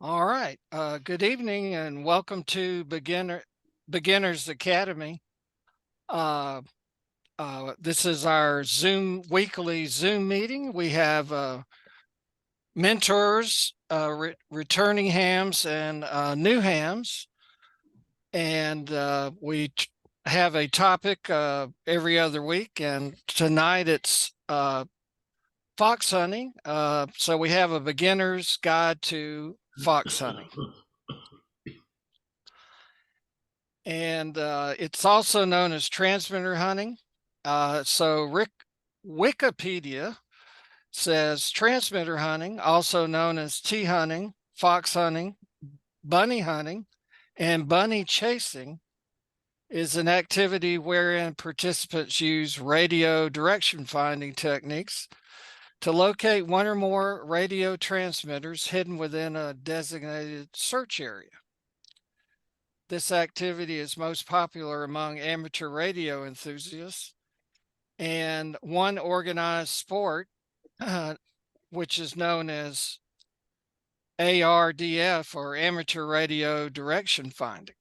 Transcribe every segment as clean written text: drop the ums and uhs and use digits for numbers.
All right. Good evening and welcome to Beginners Academy. Uh, this is our weekly Zoom meeting. We have mentors, returning hams, and new hams, and we have a topic every other week. And tonight it's fox hunting. So we have a beginner's guide to fox hunting. And it's also known as transmitter hunting. So Wikipedia says transmitter hunting, also known as tea hunting, fox hunting, bunny hunting, and bunny chasing, is an activity wherein participants use radio direction finding techniques to locate one or more radio transmitters hidden within a designated search area. This activity is most popular among amateur radio enthusiasts, and one organized sport, which is known as ARDF, or amateur radio direction finding.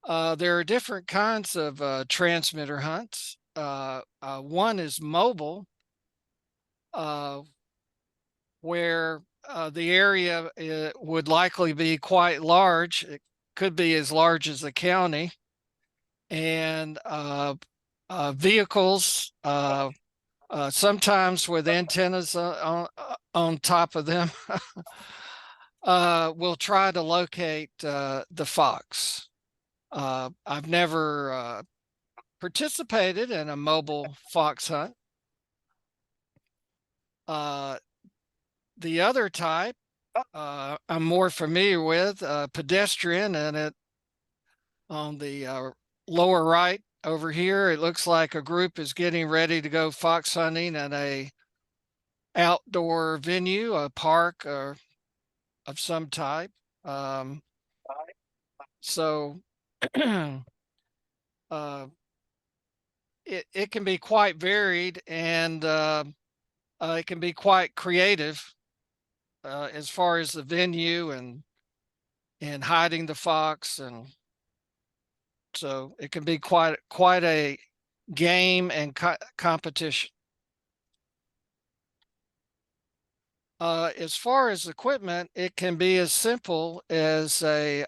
There are different kinds of transmitter hunts. One is mobile, where the area would likely be quite large. It could be as large as a county, and vehicles, sometimes with antennas on top of them, will try to locate the fox. I've never participated in a mobile fox hunt. The other type I'm more familiar with, pedestrian, and it on the lower right over here, it looks like a group is getting ready to go fox hunting at a outdoor venue, a park or of some type. So it can be quite varied, and it can be quite creative as far as the venue and hiding the fox, and so it can be quite a game and competition. As far as equipment, it can be as simple as a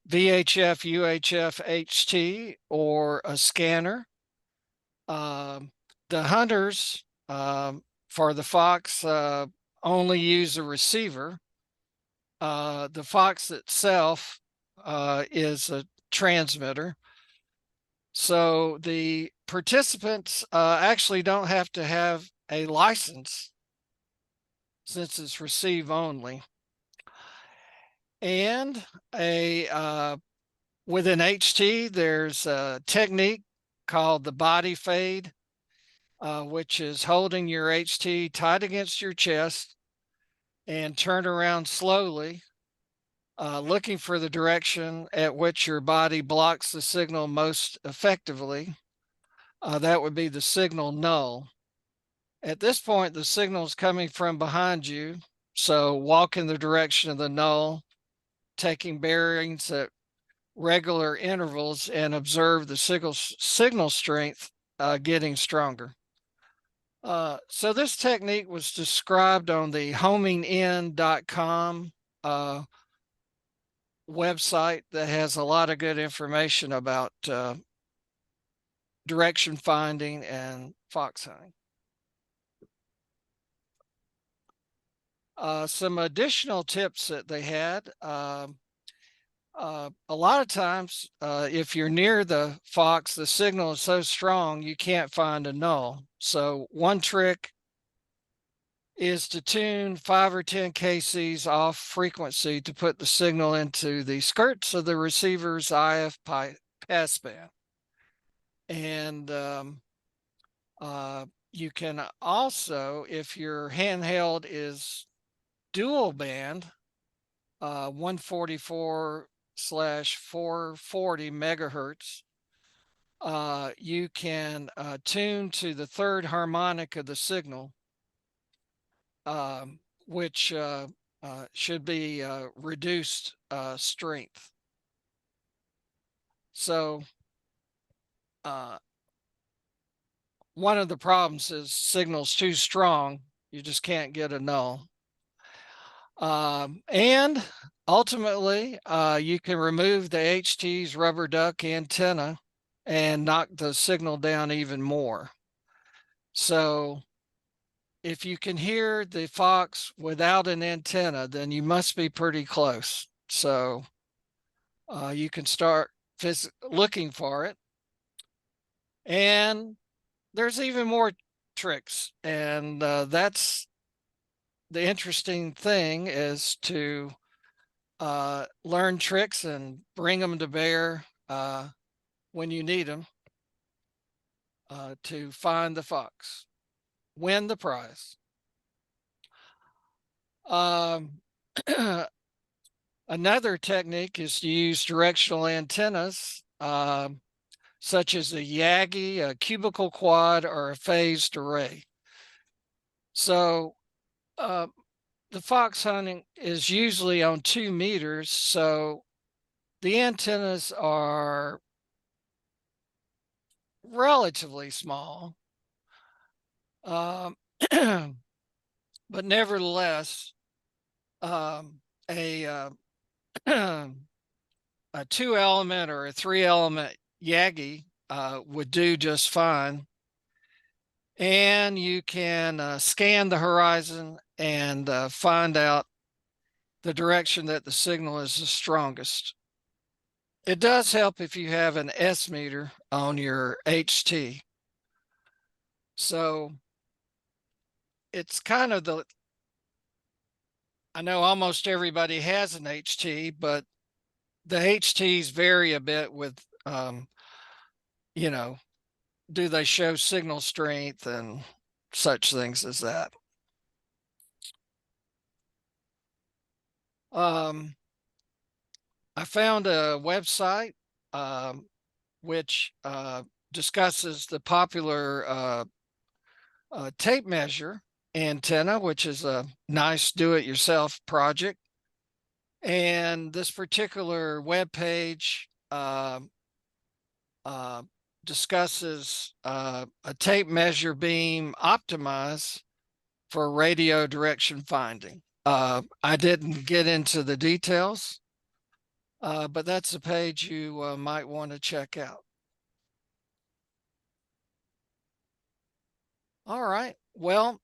VHF, UHF, HT, or a scanner. The hunters for the fox only use a receiver. The fox itself is a transmitter. So the participants actually don't have to have a license, since it's receive only. And with an HT, there's a technique called the body fade, which is holding your HT tight against your chest and turn around slowly, looking for the direction at which your body blocks the signal most effectively. That would be the signal null. At this point, the signal is coming from behind you, so walk in the direction of the null, taking bearings at regular intervals, and observe the signal strength getting stronger. So this technique was described on the homingin.com website that has a lot of good information about direction finding and fox hunting. Some additional tips that they had. A lot of times, if you're near the fox, the signal is so strong you can't find a null. So one trick is to tune 5 or 10 kcs off frequency to put the signal into the skirts of the receiver's IF passband. And you can also, if your handheld is dual band, 144/440 megahertz, you can tune to the third harmonic of the signal, which should be reduced strength. So one of the problems is signal's too strong. You just can't get a null. And ultimately, you can remove the HT's rubber duck antenna and knock the signal down even more. So if you can hear the fox without an antenna, then you must be pretty close. So you can start looking for it. And there's even more tricks. And that's the interesting thing, is to learn tricks and bring them to bear when you need them to find the fox, win the prize. Another technique is to use directional antennas, such as a Yagi, a cubical quad, or a phased array. So the fox hunting is usually on 2 meters, so the antennas are relatively small. But nevertheless, a a 2-element or a 3-element Yagi would do just fine. And you can scan the horizon and find out the direction that the signal is the strongest. It does help if you have an S meter on your HT. So it's kind of I know almost everybody has an HT, but the HTs vary a bit with, do they show signal strength and such things as that. I found a website which discusses the popular tape measure antenna, which is a nice do-it-yourself project. And this particular web page discusses a tape measure beam optimized for radio direction finding. I didn't get into the details, but that's a page you might want to check out. All right. Well,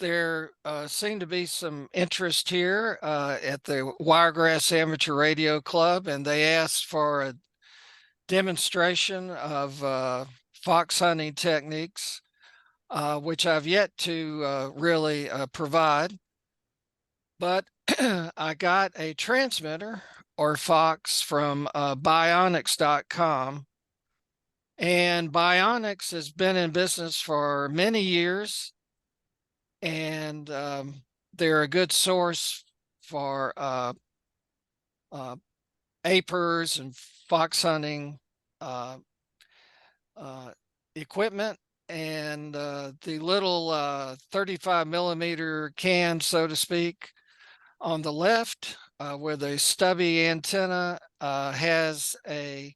there seemed to be some interest here at the Wiregrass Amateur Radio Club, and they asked for a demonstration of fox hunting techniques, which I've yet to really provide. But I got a transmitter or fox from bionics.com. And Bionics has been in business for many years, and they're a good source for apers and fox hunting equipment. And the little 35 millimeter can, so to speak, on the left with a stubby antenna has a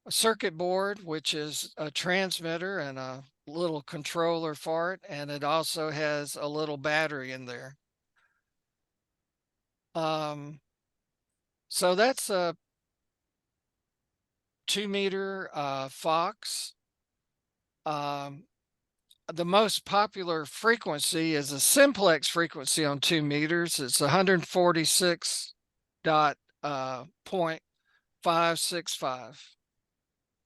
circuit board, which is a transmitter and a little controller for it, and it also has a little battery in there. So that's a 2-meter Fox. The most popular frequency is a simplex frequency on 2 meters. It's 146.565.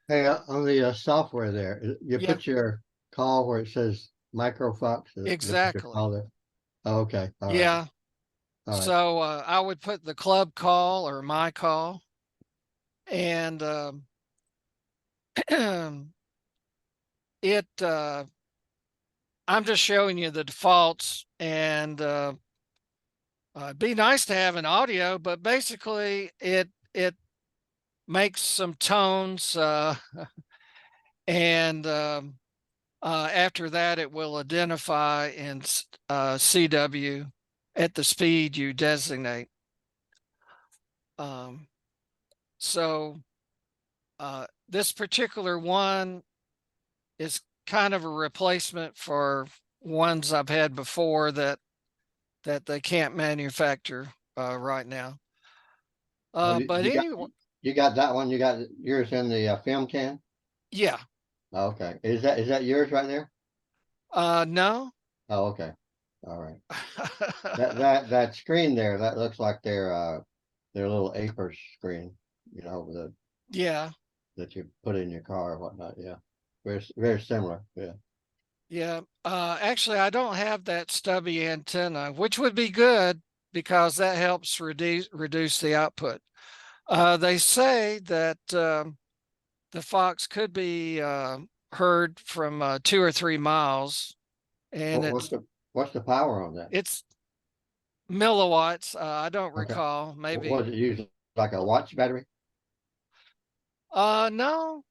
Hey, on the software there, you Yeah, put your call where it says Microfox. That's what you exactly. call it. Oh, okay. All right. Yeah. All right. So I would put the club call or my call, and it I'm just showing you the defaults, and it'd be nice to have an audio, but basically it makes some tones and After that, it will identify in CW at the speed you designate. Um, so this particular one is kind of a replacement for ones I've had before that they can't manufacture right now. Oh, But anyway, you got that one. You got yours in the film can. yeah. Okay, is that yours right there? No. Oh, okay, all right. That screen there, that looks like their little APER screen. The Yeah. that you put in your car or whatnot. Yeah, very similar. Yeah. Yeah. Actually, I don't have that stubby antenna, which would be good because that helps reduce the output. They say that the fox could be heard from 2 or 3 miles, and What, what's the what's the power on that? it's milliwatts. I don't Okay. recall. What Maybe. does it use? Like a watch battery? No,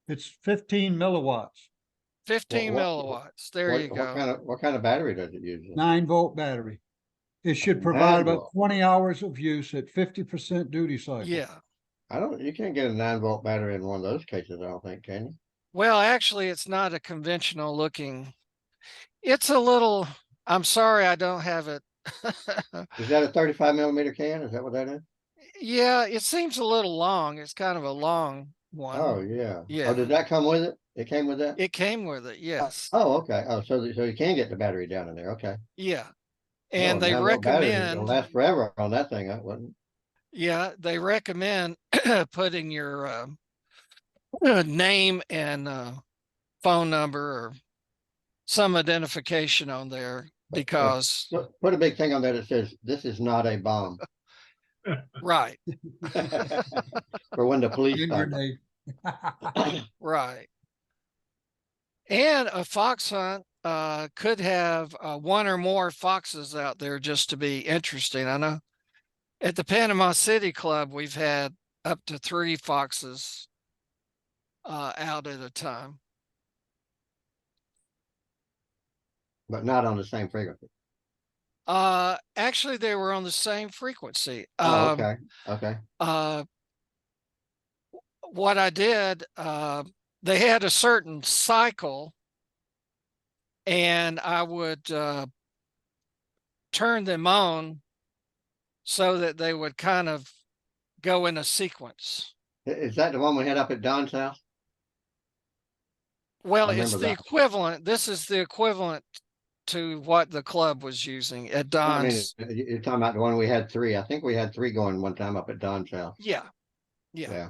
It's 15 milliwatts, 15 What milliwatts. There you what go. kind of battery does it use? 9-volt battery. It should provide 9 about volt. 20 hours of use at 50% duty cycle. Yeah. You can't get a 9 volt battery in one of those cases, I don't think, can you? Well, actually, it's not a conventional looking. It's a little. I'm sorry, I don't have it. Is that a 35 millimeter can? Is that what that is? Yeah, it seems a little long. It's kind of a long Oh one. yeah. Oh, did Yeah, that come with it? It came with that? it came with it. Yes. Oh, okay. Oh, so you can get the battery down in there. Okay. Yeah. Oh, And they 9 volt battery is gonna recommend, last forever on that thing. I wouldn't. yeah, they recommend putting your name and phone number or some identification on there Or because, put a big thing on there that says this is not a bomb right, for when the police Hand come. grenade. right. And a fox hunt could have one or more foxes out there just to be interesting. I know at the Panama City Club, we've had up to 3 foxes out at a time. But not on the same frequency. Actually, they were on the same frequency. Oh, okay. Okay. Uh, what I did, they had a certain cycle, and I would turn them on so that they would kind of go in a sequence. Is that the one we had up at Don's house? Well, I it's remember the that. equivalent. This is the equivalent to what the club was using at I mean, Don's. you're talking about the one we had three. I think we had three going one time up at Don's house. Yeah, yeah. Yeah.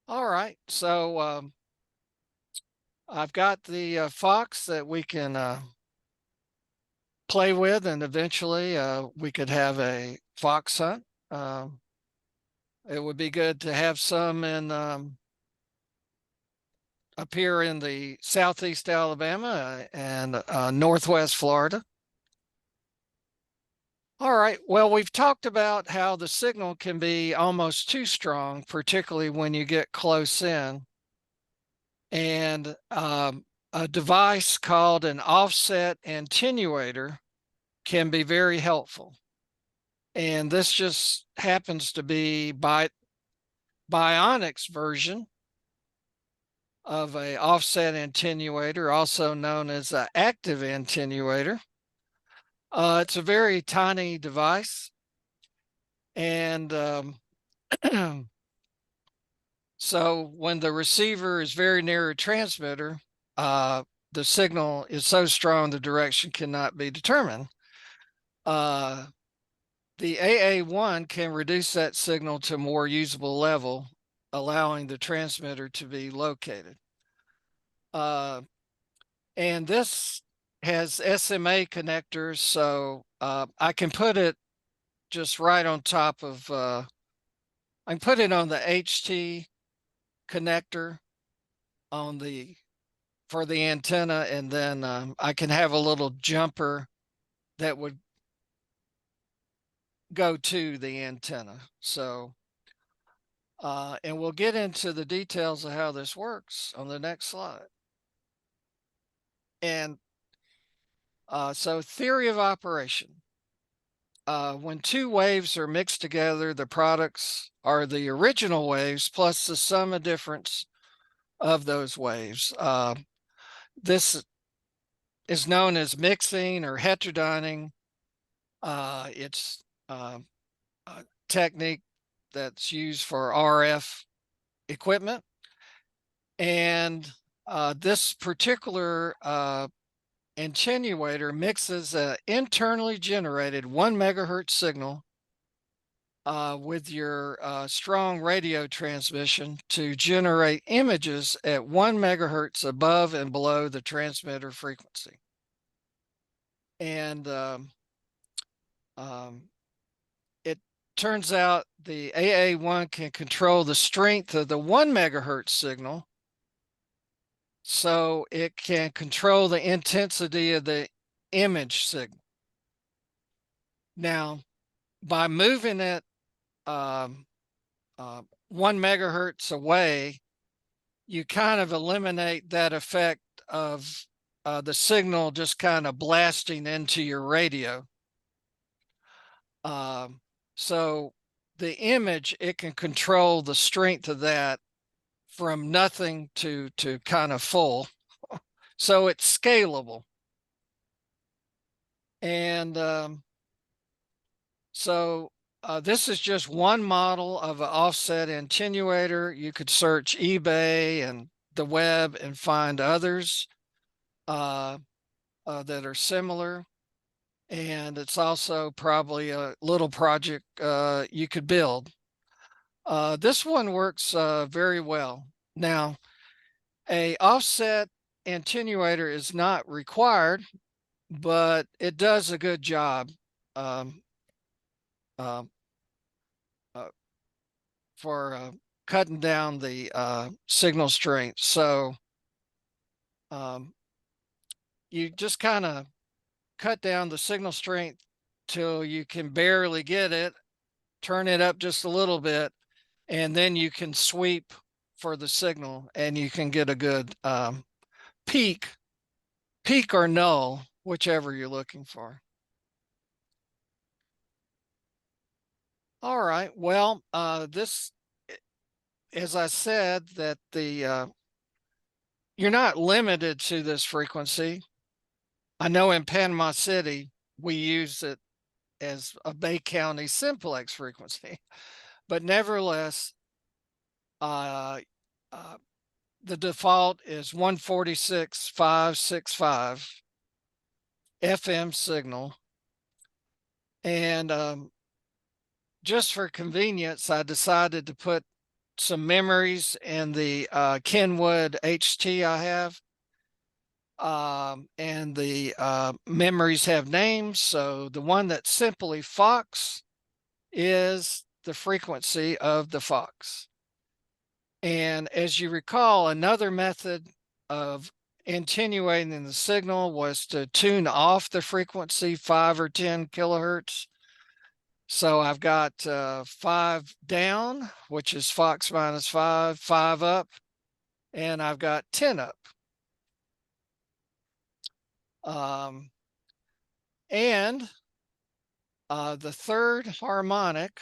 All right. So I've got the fox that we can play with, and eventually we could have a fox hunt. It would be good to have some in up here in the southeast Alabama and northwest Florida. All right. Well, we've talked about how the signal can be almost too strong, particularly when you get close in. And a device called an offset attenuator can be very helpful. And this just happens to be Bionic's version of a offset attenuator, also known as an active attenuator. It's a very tiny device, and so when the receiver is very near a transmitter, the signal is so strong the direction cannot be determined. The AA1 can reduce that signal to a more usable level, allowing the transmitter to be located. And this has SMA connectors, so I can put it just right on top of, I can put it on the HT connector on for the antenna, and then I can have a little jumper that would go to the antenna. So And we'll get into the details of how this works on the next slide. And so theory of operation. When two waves are mixed together, the products are the original waves plus the sum of difference of those waves. This is known as mixing or heterodyning. It's a technique that's used for RF equipment. And this particular attenuator mixes an internally generated 1 megahertz signal with your strong radio transmission to generate images at 1 megahertz above and below the transmitter frequency. And it turns out the AA1 can control the strength of the 1 megahertz signal, so it can control the intensity of the image signal. Now, by moving it 1 megahertz away, you kind of eliminate that effect of the signal just kind of blasting into your radio. So the image, it can control the strength of that from nothing to kind of full. So it's scalable. And so this is just one model of an offset attenuator. You could search eBay and the web and find others that are similar. And it's also probably a little project you could build. This one works very well. Now, a offset attenuator is not required, but it does a good job for cutting down the signal strength. So you just kind of cut down the signal strength till you can barely get it, turn it up just a little bit, and then you can sweep for the signal and you can get a good peak or null, whichever you're looking for. All right, well, this, as I said, that the you're not limited to this frequency. I know in Panama City, we use it as a Bay County simplex frequency, but nevertheless, the default is 146.565 FM signal. And just for convenience, I decided to put some memories in the Kenwood HT I have. And the memories have names. So the one that's simply Fox is the frequency of the Fox. And as you recall, another method of attenuating the signal was to tune off the frequency 5 or 10 kilohertz. So I've got 5 down, which is Fox minus 5, 5 up, and I've got 10 up. And the third harmonic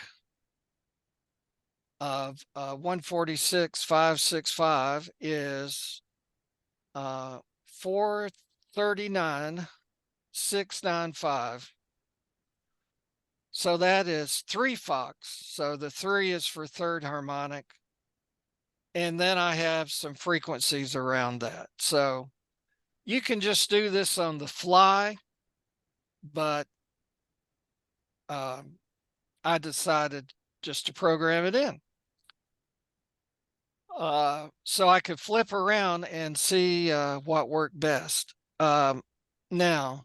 of 146.565 is 439.695. So that is 3 Fox. So the 3 is for third harmonic. And then I have some frequencies around that. So you can just do this on the fly, but I decided just to program it in. So I could flip around and see what worked best. Now,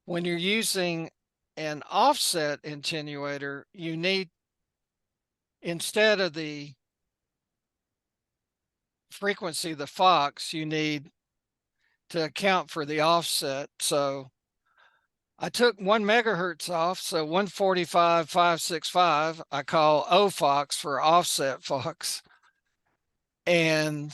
when you're using an offset attenuator, you need, instead of the frequency of the Fox, you need to account for the offset. So I took 1 megahertz off, so 145,565 I call O Fox for offset Fox. And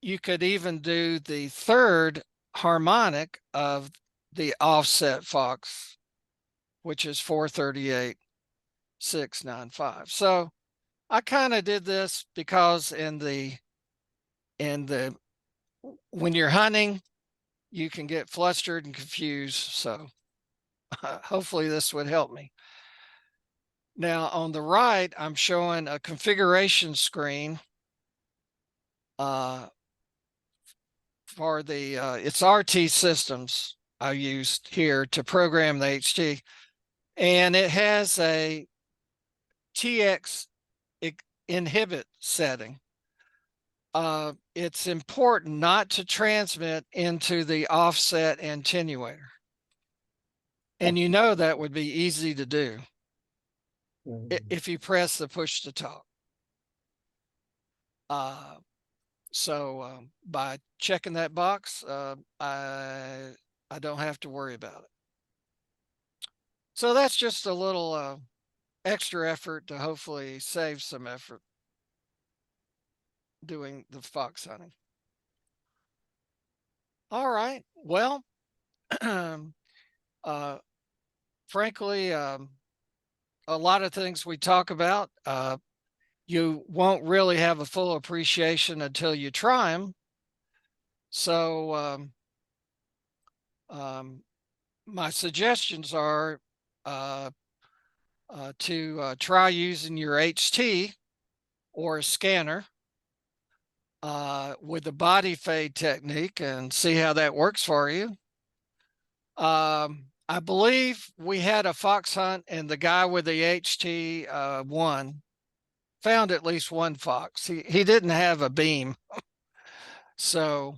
you could even do the third harmonic of the offset Fox, which is 438,695. So I kind of did this because in the when you're hunting, you can get flustered and confused. So hopefully this would help me. Now on the right, I'm showing a configuration screen for the it's RT systems I used here to program the HT, and it has a TX inhibit setting. It's important not to transmit into the offset attenuator. And you know that would be easy to do if you press the push to talk. So by checking that box, I don't have to worry about it. So that's just a little extra effort to hopefully save some effort doing the fox hunting. All right. Well, frankly, a lot of things we talk about, you won't really have a full appreciation until you try them. So my suggestions are to try using your HT or a scanner with the body fade technique and see how that works for you. I believe we had a fox hunt and the guy with the HT won, found at least one fox. He didn't have a beam. So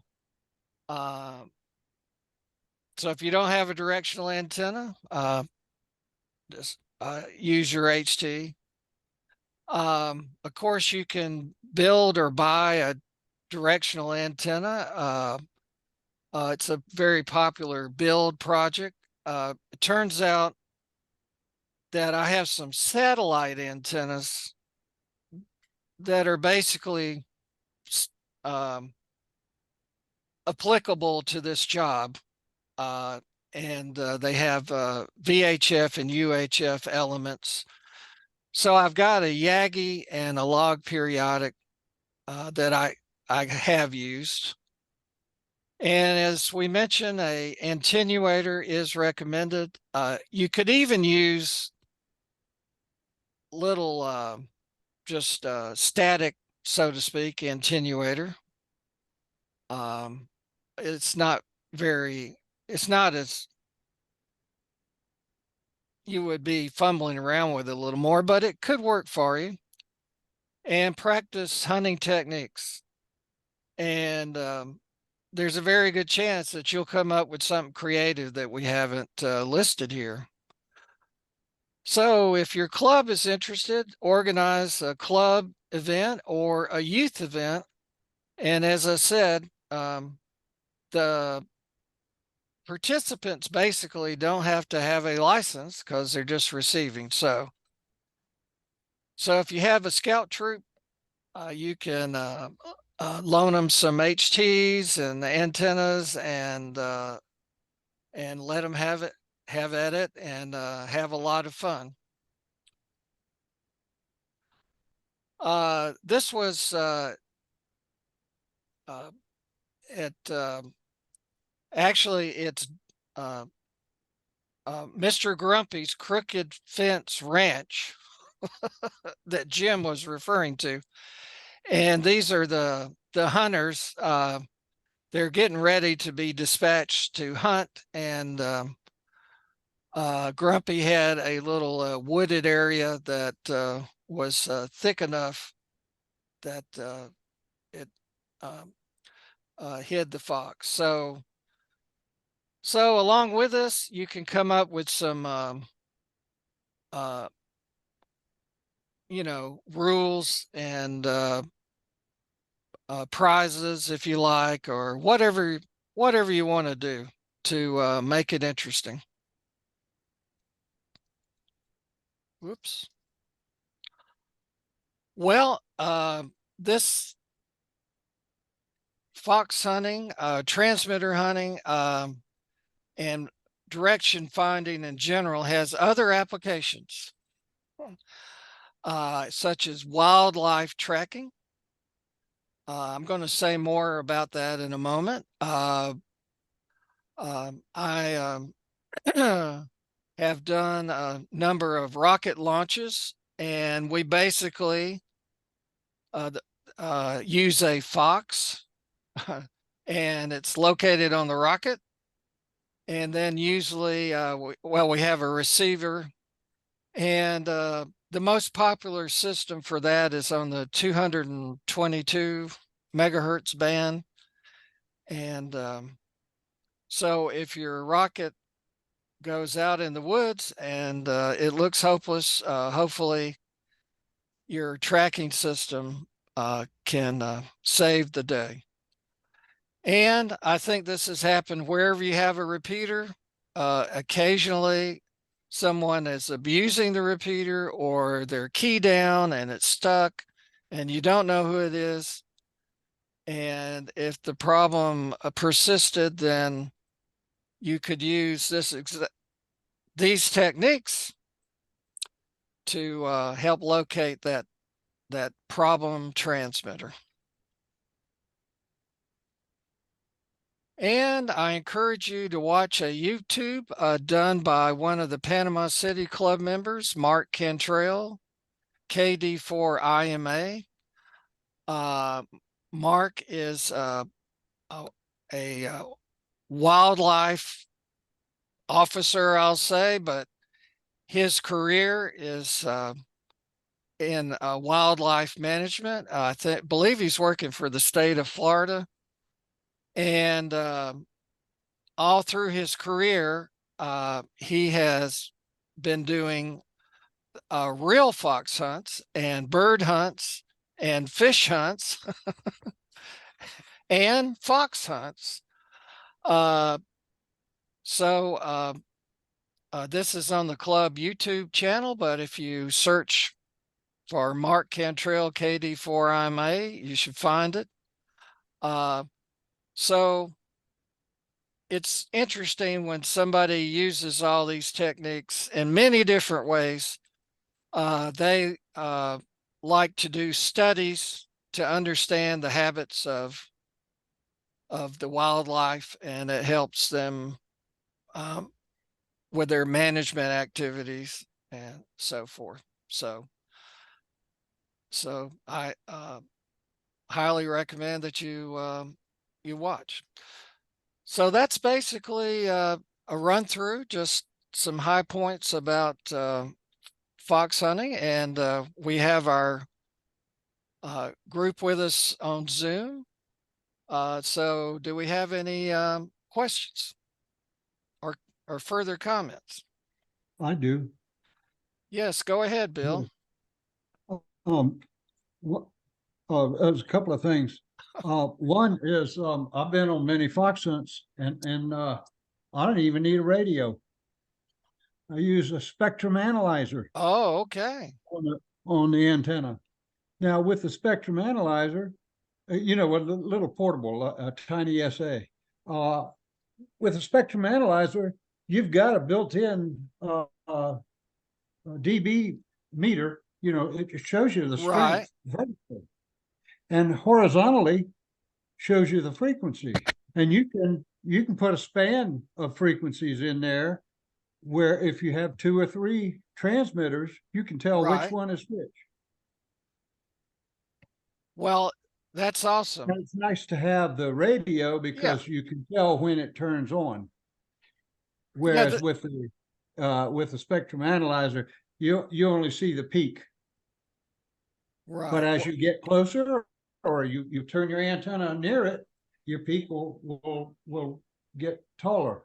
so if you don't have a directional antenna, just use your HT. Of course, you can build or buy a directional antenna. It's a very popular build project. It turns out that I have some satellite antennas that are basically applicable to this job. And they have VHF and UHF elements. So I've got a Yagi and a log periodic that I have used. And as we mentioned, a attenuator is recommended. You could even use little just static, so to speak, attenuator. It's not as you would be fumbling around with it a little more, but it could work for you. And practice hunting techniques. And there's a very good chance that you'll come up with something creative that we haven't listed here. So if your club is interested, organize a club event or a youth event. And as I said, the participants basically don't have to have a license because they're just receiving. So if you have a scout troop, you can loan them some HTs and the antennas and let them have at it and have a lot of fun. This was actually it's Mr. Grumpy's Crooked Fence Ranch that Jim was referring to. And these are the hunters. They're getting ready to be dispatched to hunt, and Grumpy had a little wooded area that was thick enough that it hid the fox. So along with this, you can come up with some rules and prizes if you like, or whatever you want to do. to make it interesting. Whoops. Well, this fox hunting, transmitter hunting, and direction finding in general has other applications, such as wildlife tracking. I'm going to say more about that in a moment. I have done a number of rocket launches, and we basically use a fox, and it's located on the rocket. And then usually, we have a receiver, and the most popular system for that is on the 222 megahertz band. And so if your rocket goes out in the woods and it looks hopeless, hopefully your tracking system can save the day. And I think this has happened wherever you have a repeater. Occasionally, someone is abusing the repeater, or they're key down and it's stuck and you don't know who it is. And if the problem persisted, then you could use these techniques to help locate that problem transmitter. And I encourage you to watch a YouTube done by one of the Panama City Club members, Mark Cantrell, KD4IMA. Mark is a wildlife officer, I'll say, but his career is in wildlife management. I believe he's working for the state of Florida. And all through his career, he has been doing real fox hunts and bird hunts and fish hunts and fox hunts. So this is on the club YouTube channel, but if you search for Mark Cantrell KD4IMA, you should find it. So it's interesting when somebody uses all these techniques in many different ways. They like to do studies to understand the habits of the wildlife, and it helps them with their management activities and so forth. So I highly recommend that you watch. So that's basically a run through, just some high points about fox hunting, and we have our group with us on Zoom. So do we have any questions or further comments? I do. Yes, go ahead, Bill. What, there's a couple of things. One is, I've been on many fox hunts, and I don't even need a radio. I use a spectrum analyzer Oh, okay. on the antenna. Now, with the spectrum analyzer, you know, a little portable, a tiny SA. With a spectrum analyzer, you've got a built-in dB meter. You know, it shows you the strength vertically, and horizontally shows you the frequency. And you can put a span of frequencies in there, where if you have 2 or 3 transmitters, you can tell which one is which. Well, that's awesome. And it's nice to have the radio because you can tell when it turns on. Whereas with the spectrum analyzer, you only see the peak. Right. But as you get closer, or you turn your antenna near it, your peak will get taller.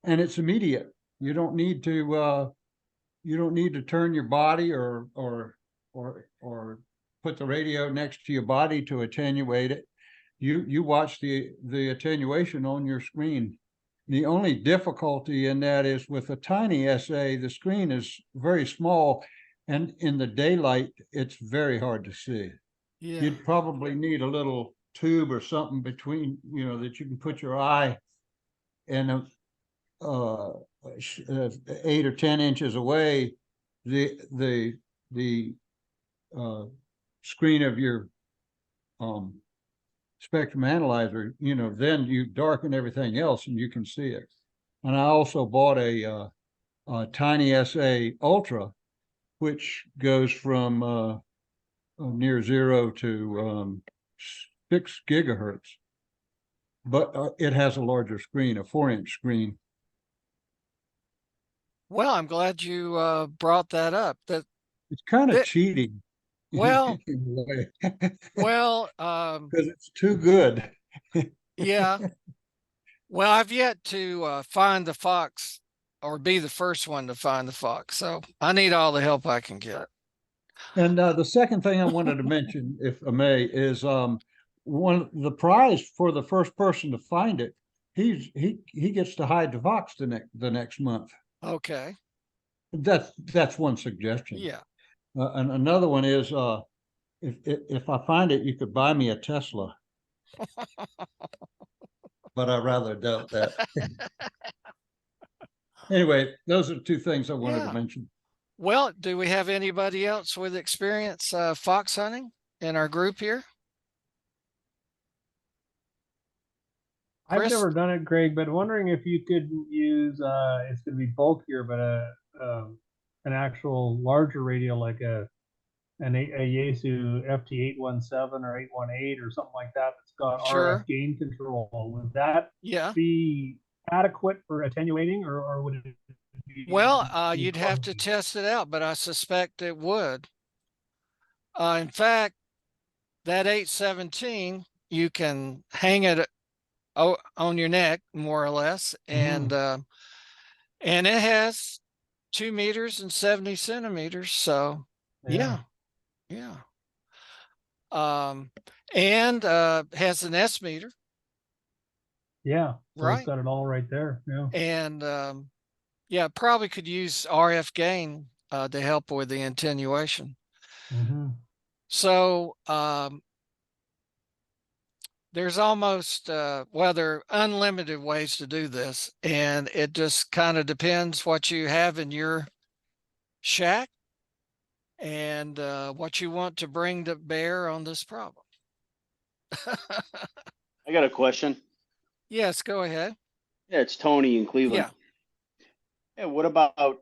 And it's immediate. You don't need to turn your body or put the radio next to your body to attenuate it. you watch the attenuation on your screen. The only difficulty in that is with a tiny SA, the screen is very small, and in the daylight, it's very hard to see. Yeah. You'd probably need a little tube or something between, that you can put your eye and 8 or 10 inches away, the screen of your spectrum analyzer, then you darken everything else and you can see it. And I also bought a Tiny SA Ultra, which goes from near 0 to 6 gigahertz, but it has a larger screen, a 4-inch screen. Well, I'm glad you brought that up. That it's kind of cheating. Well, well, because it's too good. Yeah. Well, I've yet to find the fox or be the first one to find the fox. So I need all the help I can get. And the second thing I wanted to mention, if I may, is the prize for the first person to find it. He gets to hide the fox the next month. Okay. That's one suggestion. Yeah. And another one is if I find it, you could buy me a Tesla. But I rather doubt that. Anyway, those are two things I wanted to mention. Well, do we have anybody else with experience fox hunting in our group here? I've never done it, Greg, but wondering if you could use it's going to be bulkier, but an actual larger radio like a Yaesu FT817 or 818 or something like that that's got RF gain control. Would that be adequate for attenuating, or would it be? Well, you'd have to test it out, but I suspect it would. In fact, that 817, you can hang it on your neck, more or less, and it has 2 meters and 70 centimeters. So yeah. And has an S meter. Yeah, so right. It's got it all right there. Yeah, and yeah, probably could use RF gain to help with the attenuation. So there's almost there are unlimited ways to do this, and it just kind of depends what you have in your shack and what you want to bring to bear on this problem. I got a question. Yes, go ahead. Yeah, it's Tony in Cleveland. Yeah, what about,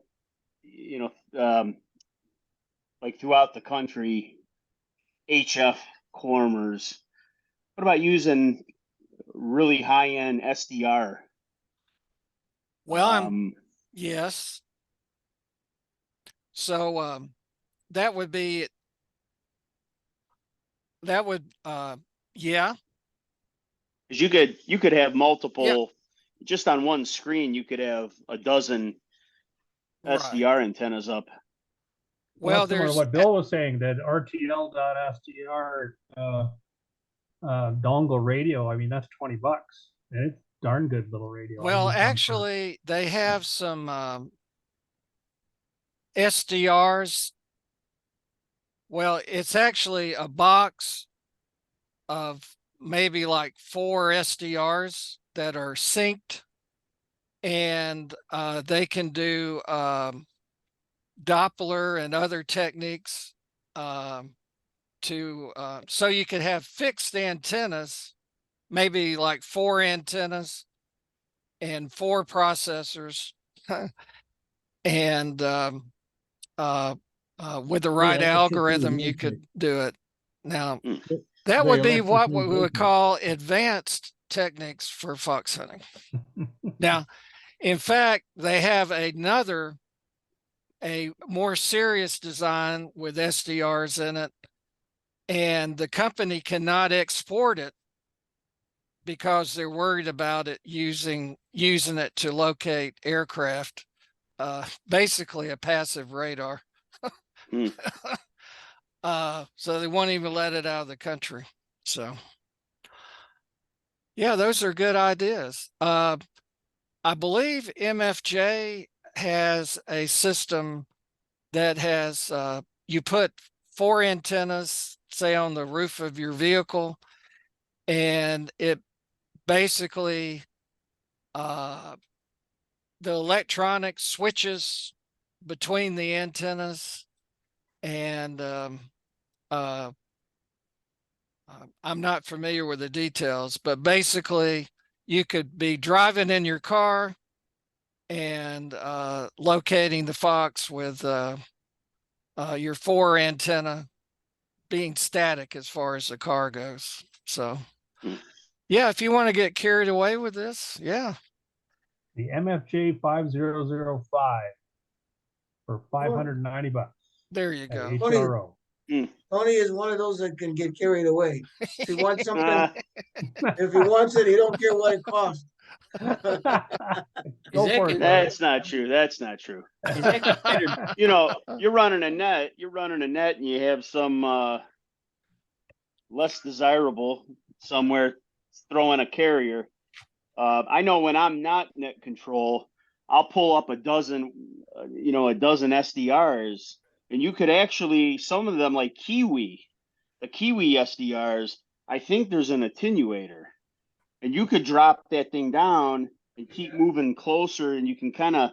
like throughout the country, HF cormers? What about using really high-end SDR? Well, yes. So that would yeah. Because you could have multiple, just on one screen, you could have a dozen SDR antennas up. Well, there's what Bill was saying, that RTL.SDR dongle radio. I mean, that's $20. And it's darn good little radio. Well, actually, they have some SDRs. Well, it's actually a box of maybe like 4 SDRs that are synced, and they can do Doppler and other techniques so you could have fixed antennas, maybe like 4 antennas and 4 processors, and with the right algorithm, you could do it. Now, that would be what we would call advanced techniques for fox hunting. Now, in fact, they have a more serious design with SDRs in it, and the company cannot export it because they're worried about it using it to locate aircraft, basically a passive radar. So they won't even let it out of the country. So Yeah, those are good ideas. I believe MFJ has a system that has, you put 4 antennas, say on the roof of your vehicle, and it basically, the electronic switches between the antennas, and I'm not familiar with the details, but basically you could be driving in your car and locating the fox with your 4 antenna being static as far as the car goes. So yeah, if you want to get carried away with this, yeah. The MFJ 5005 for $590 There you at go. HRO. Tony is one of those that can get carried away. If he wants something, if he wants it, he don't care what it costs. Go for it, That's not true. That's not true. Is that considered? You know, you're running a net, and you have some less desirable somewhere throwing a carrier. I know when I'm not net control, I'll pull up a dozen SDRs, and you could actually, some of them like the Kiwi SDRs, I think there's an attenuator, and you could drop that thing down and keep moving closer, and you can kind of,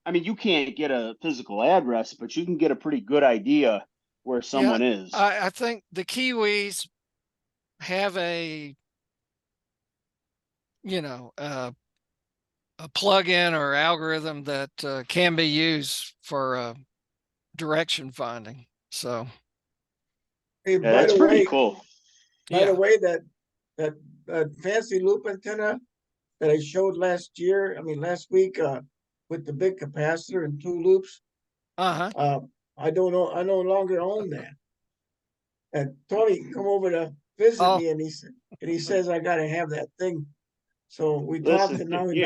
I mean, you can't get a physical address, but you can get a pretty good idea where someone is. I think the Kiwis have a plug-in or algorithm that can be used for direction finding. So Hey, Yeah, that's pretty cool. By the way, that fancy loop antenna that I showed last week, with the big capacitor and 2 loops. I don't know. I no longer own that. And Tony come over to visit me, and he says I gotta have that thing. So we talked, and now he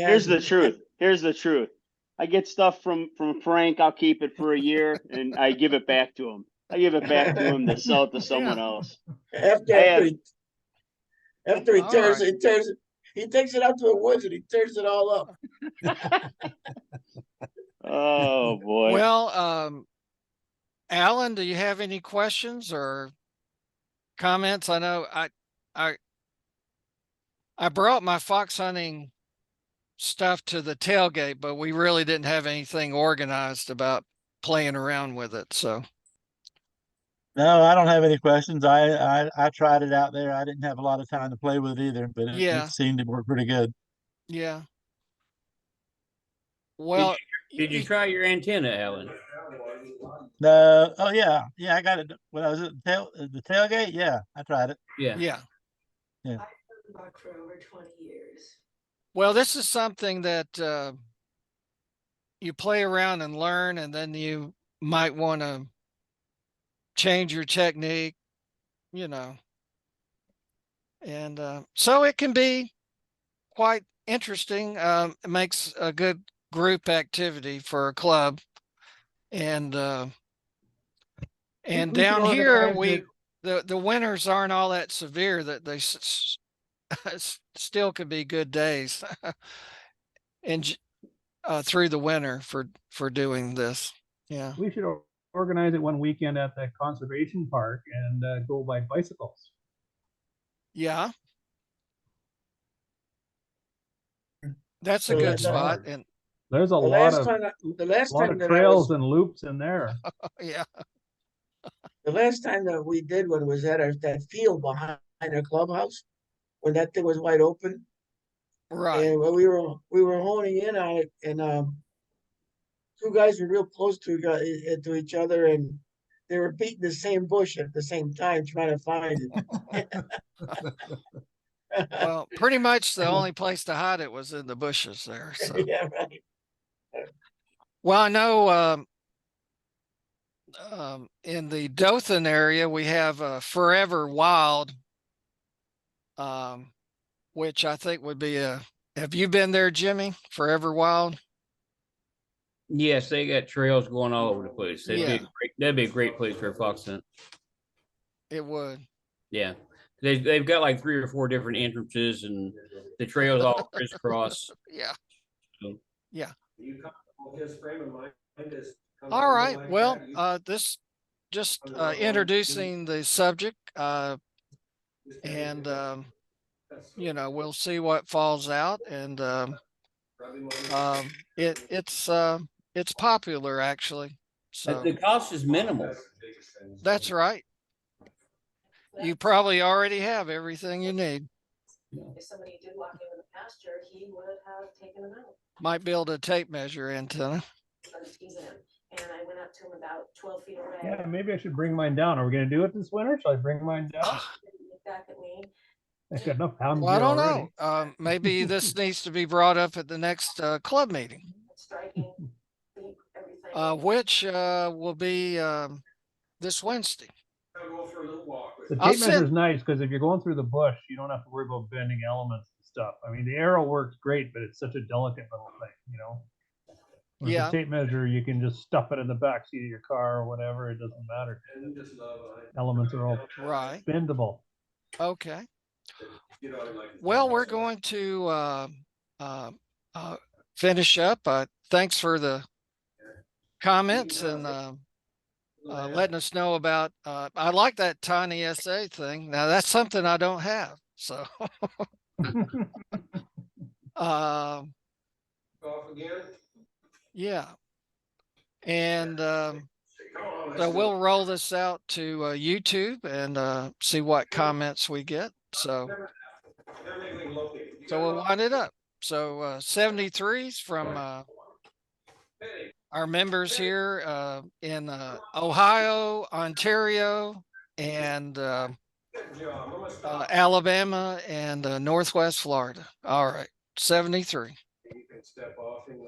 has. Here's the truth. Here's the truth. I get stuff from Frank. I'll keep it for a year, and I give it back to him. I give it back to him to sell it to someone else. After he he takes it out to the woods and he tears it all up. Oh boy. Well, Alan, do you have any questions or comments? I know I brought my fox hunting stuff to the tailgate, but we really didn't have anything organized about playing around with it. So no, I don't have any questions. I tried it out there. I didn't have a lot of time to play with it either, but it seemed to work pretty good. Yeah. Well, did you try your antenna, Alan? No. Oh yeah, I got it when I was at the tailgate. Yeah, I tried it. Yeah. Yeah. Yeah. I've been for over 20 years. Well, this is something that you play around and learn, and then you might want to change your technique, and so it can be quite interesting. It makes a good group activity for a club, and down here the winters aren't all that severe, that they still could be good days and through the winter for doing this. Yeah, we should organize it one weekend at the conservation park and go by bicycles. Yeah, that's a good spot. And there's a lot of trails and loops in there. Yeah. The last time that we did one was at that field behind our clubhouse, when that thing was wide open. Right. And we were honing in on it, and 2 guys were real close to each other, and they were beating the same bush at the same time, trying to find it. Well, pretty much the only place to hide it was in the bushes there. So. Yeah, right. Well, I know in the Dothan area we have Forever Wild, which I think would be have you been there, Jimmy? Forever Wild? Yes, they got trails going all over the place. That'd be a great place for a fox hunt. It would. Yeah, They've got like 3 or 4 different entrances, and the trails all crisscross. Yeah. So, Yeah. You comfortable with his frame of mind is All right. like Well, that? this just introducing the subject, and you know, we'll see what falls out, and it's popular actually. So the cost is minimal. that's right. You probably already have everything you need. If somebody did walk into the pasture, he would have taken them out. Might build a tape measure antenna. I was teasing him, and I went up to him about 12 feet away. Yeah, maybe I should bring mine down. Are we going to do it this winter? Should I bring mine down? Look back at me. I've got enough pounds Well, I here don't already. know. Maybe this needs to be brought up at the next club meeting, Striking, everything. which will be this Wednesday. I'll go for a little walk with The I'll tape measure send- is nice because if you're going through the bush, you don't have to worry about bending elements and stuff. I mean, the arrow works great, but it's such a delicate little thing, you know? With Yeah. the tape measure, you can just stuff it in the back seat of your car or whatever. It doesn't matter. and just love Elements are all Right. bendable. Okay. you know, like Well, we're going to finish up. Thanks for the comments and letting us know about. I like that tiny SA thing. Now that's something I don't have. So, off again. yeah, and Come on, so we'll roll this out to YouTube and see what comments we get. So we'll wind it up. So 73s from our members here in Ohio, Ontario, and Alabama and Northwest Florida. All right, 73. You can step off in